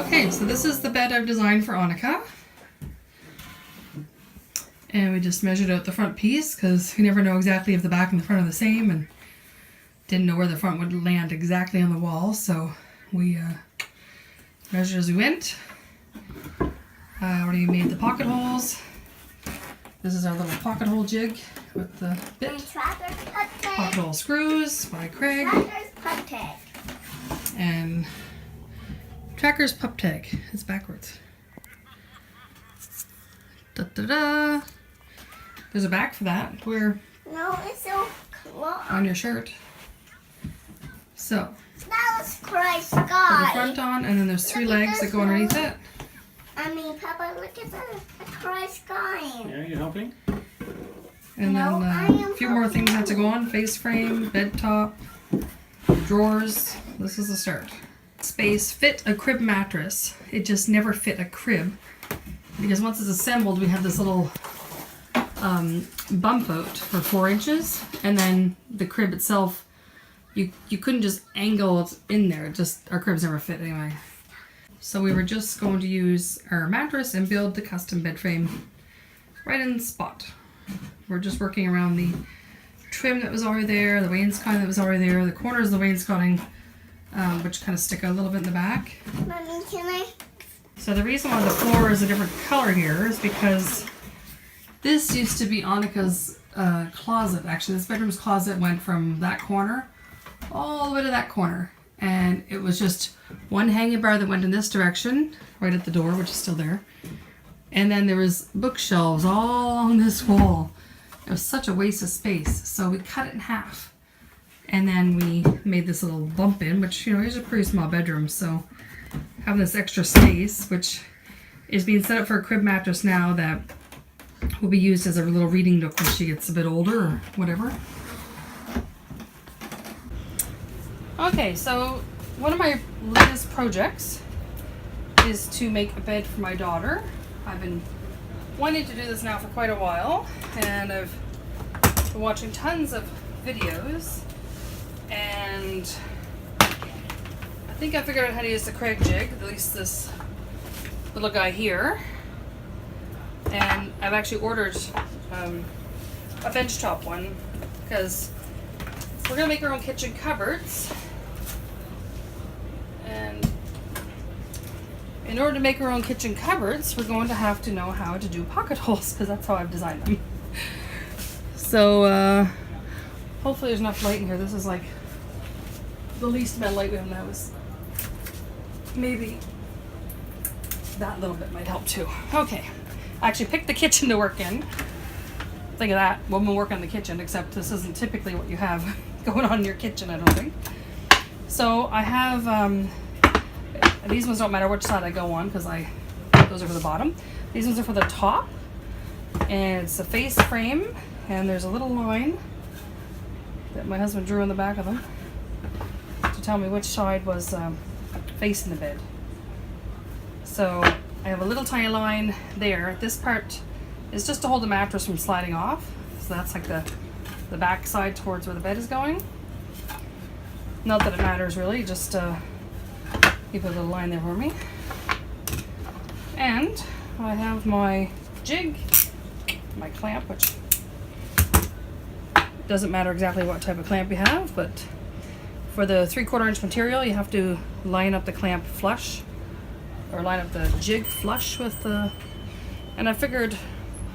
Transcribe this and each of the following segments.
Okay, so this is the bed I've designed for Annika. And we just measured out the front piece because we never know exactly if the back and the front are the same, and didn't know where the front would land exactly on the wall, so we measured as we went. I already made the pocket holes. This is our little pocket hole jig with the bit. Pocket hole screws by Craig. And Tracker's pup tag. It's backwards. Da da da. There's a back for that. Where? No, it's so close. On your shirt. So. That was Christ Put the guy. front on, and then there's three legs that go underneath it. I mean, Papa, look at the Christ guy. Yeah, you helping? And No, I then am a few more things have to go on. Face frame, bed top, drawers. This is the start. Space fit a crib mattress. It just never fit a crib. Because once it's assembled, we have this little bump out for 4 inches. And then the crib itself, you couldn't just angle it in there. Just our cribs never fit anyway. So we were just going to use our mattress and build the custom bed frame right in the spot. We're just working around the trim that was already there, the wainscoting that was already there, the corners of the wainscoting, which kind of stick out a little bit in the back. Mommy, can I? So the reason why the floor is a different color here is because this used to be Annika's closet. Actually, this bedroom's closet went from that corner all the way to that corner. And it was just one hanging bar that went in this direction, right at the door, which is still there. And then there was bookshelves all along this wall. It was such a waste of space. So we cut it in half. And then we made this little bump in, which, you know, is a pretty small bedroom. So having this extra space, which is being set up for a crib mattress now that will be used as a little reading nook when she gets a bit older or whatever. Okay, so one of my latest projects is to make a bed for my daughter. I've been wanting to do this now for quite a while, and I've been watching tons of videos, and I think I figured out how to use the Craig jig, at least this little guy here. And I've actually ordered a bench top one because we're going to make our own kitchen cupboards. And in order to make our own kitchen cupboards, we're going to have to know how to do pocket holes, because that's how I've designed them. So hopefully there's enough light in here. This is like the least amount of light we have now. Is maybe that little bit might help too. Okay, I actually picked the kitchen to work in. Think of that, woman work in the kitchen, except this isn't typically what you have going on in your kitchen, I don't think. So I have, these ones don't matter which side I go on because those are for the bottom. These ones are for the top, and it's a face frame, and there's a little line that my husband drew on the back of them to tell me which side was facing the bed. So I have a little tiny line there. This part is just to hold the mattress from sliding off. So that's like the back side towards where the bed is going. Not that it matters really, just you put a little line there for me. And I have my jig, my clamp, which doesn't matter exactly what type of clamp you have, but for the 3/4 inch material you have to line up the clamp flush, or line up the jig flush with the, and I figured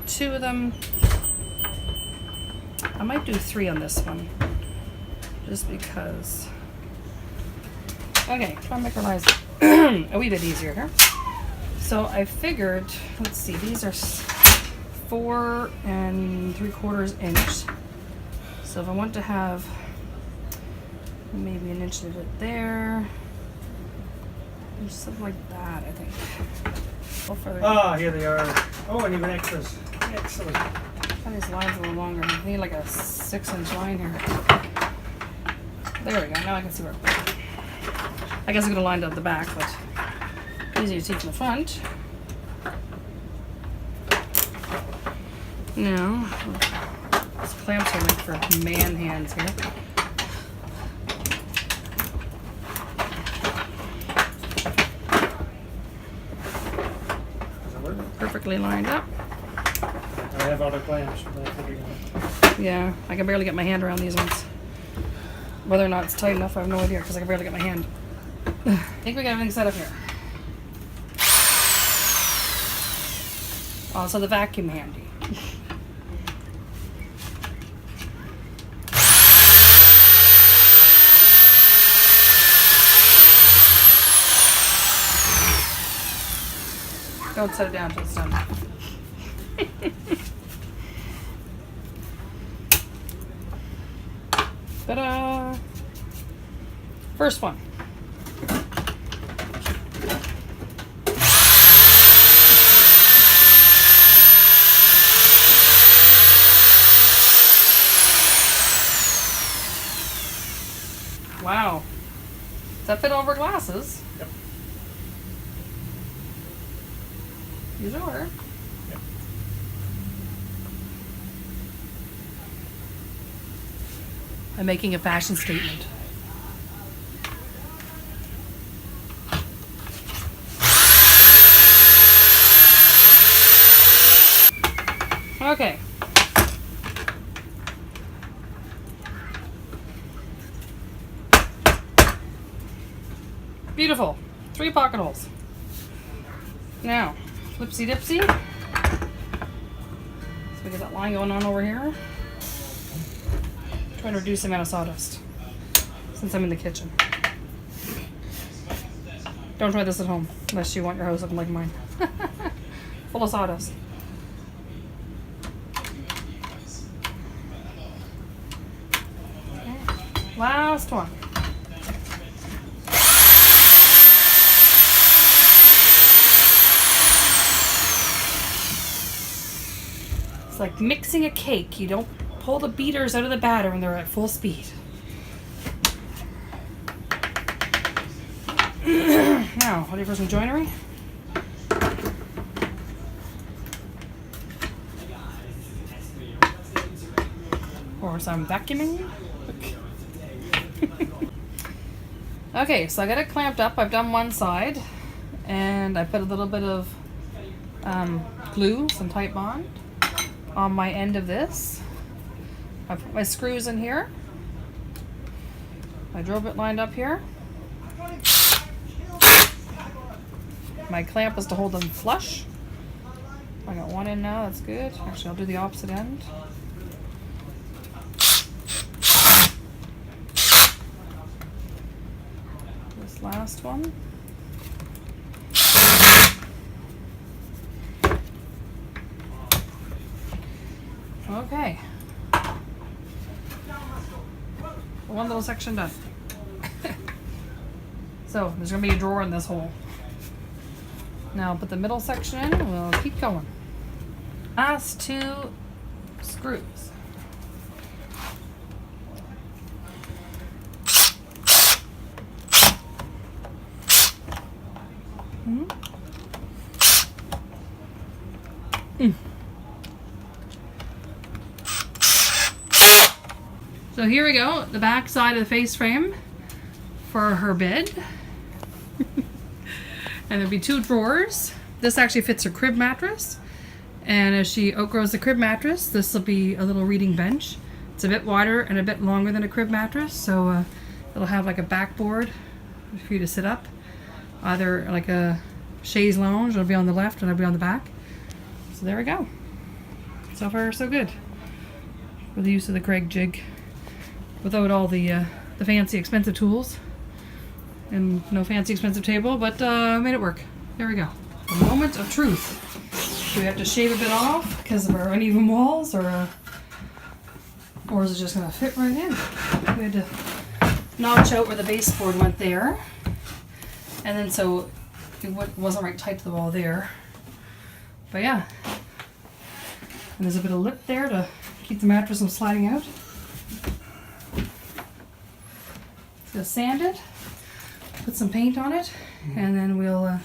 2 of them, I might do 3 on this one, just because. Okay, try to make our lives a wee bit easier here. So I figured, let's see, these are 4 3/4 inch. So if I want to have maybe an inch of it there, or something like that, I think. Ah, here they are. Oh, and even extras. Excellent. These lines a little longer. I need like a 6-inch line here. There we go. Now I can see where. I guess I'm gonna line up the back, but easier to see from the front. Now, these clamps are meant for man hands here. perfectly lined up. I have other clamps, but I think Yeah, I can barely get my hand around these ones. Whether or not it's tight enough, I have no idea because I can barely get my hand. I think we got everything set up here. Also the vacuum handy. Don't set it down until it's done. Ta-da! First one. Wow. Does that fit over glasses? Yep. You sure? Yep. I'm making a fashion statement. Okay. Beautiful. 3 pocket holes. Now, flipsy dipsy. So we get that line going on over here. Trying to reduce the amount of sawdust since I'm in the kitchen. Don't try this at home unless you want your house looking like mine. Full of sawdust. Okay. Last one. It's like mixing a cake. You don't pull the beaters out of the batter when they're at full speed. Now, ready for some joinery? Or some vacuuming? Okay, so I got it clamped up. I've done one side. And I put a little bit of glue, some tight bond, on my end of this. I put my screws in here. My drill bit lined up here. My clamp is to hold them flush. I got one in now, that's good. Actually, I'll do the opposite end. This last one. Okay. One little section done. So there's gonna be a drawer in this hole. Now I'll put the middle section in and we'll keep going. Last 2 screws. So here we go, the back side of the face frame for her bed. And there'll be 2 drawers. This actually fits her crib mattress. And as she outgrows the crib mattress, this will be a little reading bench. It's a bit wider and a bit longer than a crib mattress, so it'll have like a backboard for you to sit up. Either like a chaise lounge, it'll be on the left and it'll be on the back. So there we go. So far, so good. With the use of the Craig jig. Without all the fancy expensive tools. And no fancy expensive table, but made it work. There we go. The moment of truth. Do we have to shave a bit off because of our uneven walls, or is it just gonna fit right in? We had to notch out where the baseboard went there, and then so it wasn't right tight to the wall there. But yeah, and there's a bit of lip there to keep the mattress from sliding out. It's gonna sand it. Put some paint on it, and then we'll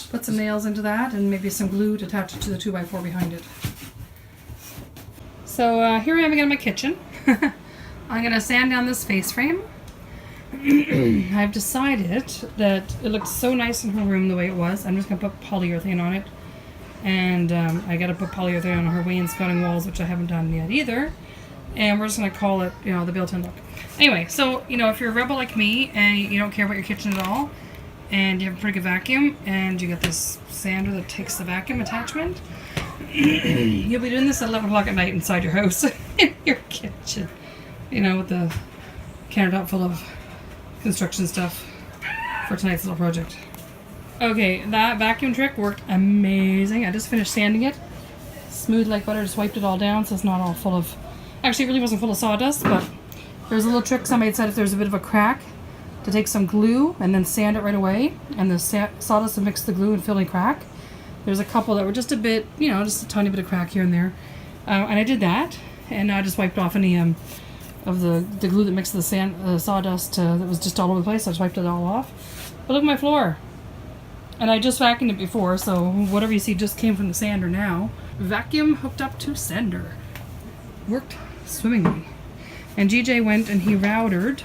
put some nails into that and maybe some glue to attach it to the 2x4 behind it. So here I am again in my kitchen. I'm going to sand down this face frame. I've decided that it looks so nice in her room the way it was. I'm just going to put polyurethane on it And I got to put polyurethane on her wainscoting walls, which I haven't done yet either. And we're just going to call it, you know, the built-in look. Anyway, so, you know, if you're a rebel like me and you don't care about your kitchen at all, and you have a pretty good vacuum, and you get this sander that takes the vacuum attachment, you'll be doing this at 11 o'clock at night inside your house, in your kitchen. You know, with the countertop full of construction stuff for tonight's little project. Okay, that vacuum trick worked amazing. I just finished sanding it. Smooth like butter, just wiped it all down so it's not all full of... Actually, it really wasn't full of sawdust, but there's a little trick somebody said if there's a bit of a crack to take some glue and then sand it right away, and the sawdust will mix the glue and fill any crack. There's a couple that were just a bit, you know, just a tiny bit of crack here and there. And I did that, and I just wiped off any of the glue that mixed the sawdust that was just all over the place. I just wiped it all off. But look at my floor. And I just vacuumed it before, so whatever you see just came from the sander now. Vacuum hooked up to sander. Worked swimmingly. And GJ went and he routered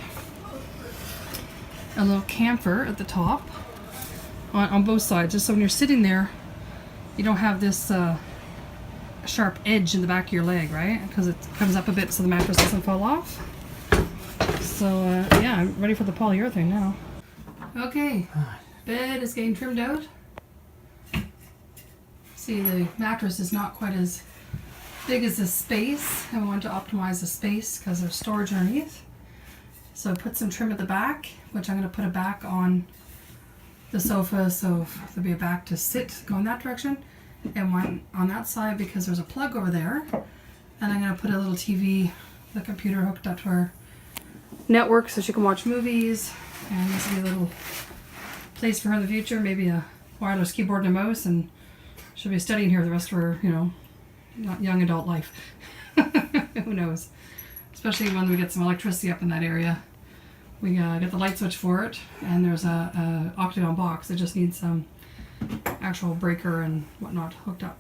a little camphor at the top on both sides, just so when you're sitting there, you don't have this sharp edge in the back of your leg, right? Because it comes up a bit so the mattress doesn't fall off. So yeah, I'm ready for the polyurethane now. Okay. Bed is getting trimmed out. See, the mattress is not quite as big as the space. I want to optimize the space because there's storage underneath. So I put some trim at the back, which I'm going to put a back on the sofa, so there'll be a back to sit going that direction, and one on that side because there's a plug over there. And I'm going to put a little TV, the computer hooked up to her network so she can watch movies, and this will be a little place for her in the future, maybe a wireless keyboard and a mouse, and she'll be studying here the rest of her, you know, not young adult life. Who knows? Especially when we get some electricity up in that area. We get the light switch for it, and there's a octagon box that just needs some actual breaker and whatnot hooked up.